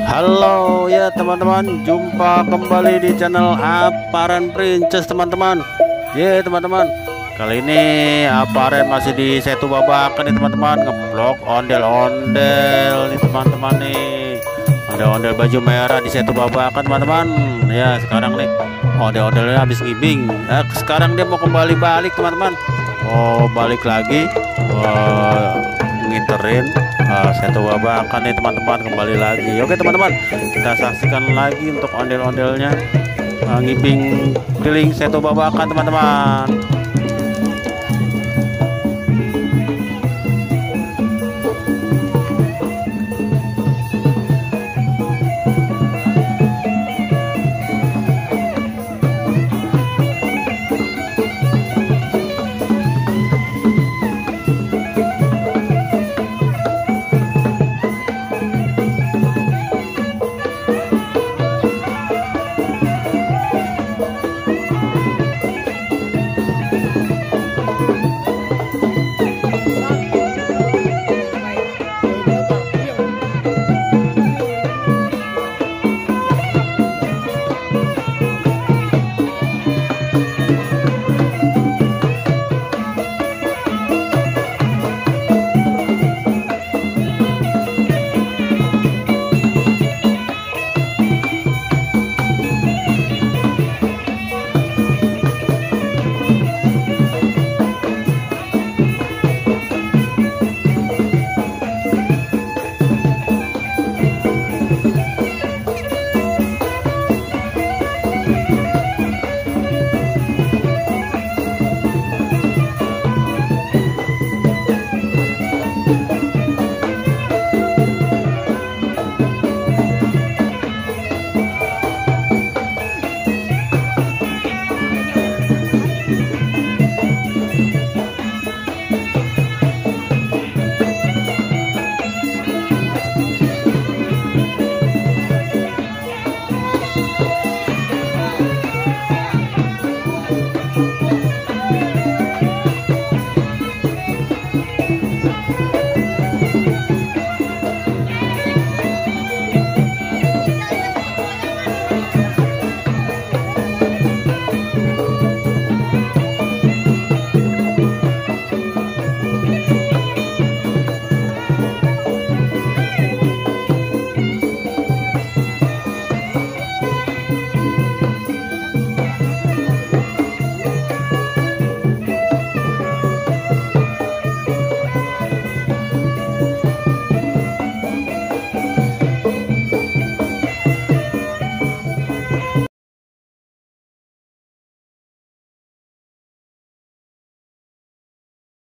Halo ya teman-teman, jumpa kembali di channel Aparen Princess teman-teman. Ya teman-teman, kali ini Aparen masih di Setu Babakan nih teman-teman, ngeblok ondel-ondel nih teman-teman nih. Ondel-ondel baju merah di Setu Babakan teman-teman. Ya sekarang nih ondel-ondelnya habis ngibing. Sekarang dia mau kembali balik teman-teman. Oh balik lagi. Nginterin Setu Babakan nih teman-teman, kembali lagi. Oke teman-teman, kita saksikan lagi untuk ondel-ondelnya ngibing keliling Setu Babakan teman-teman.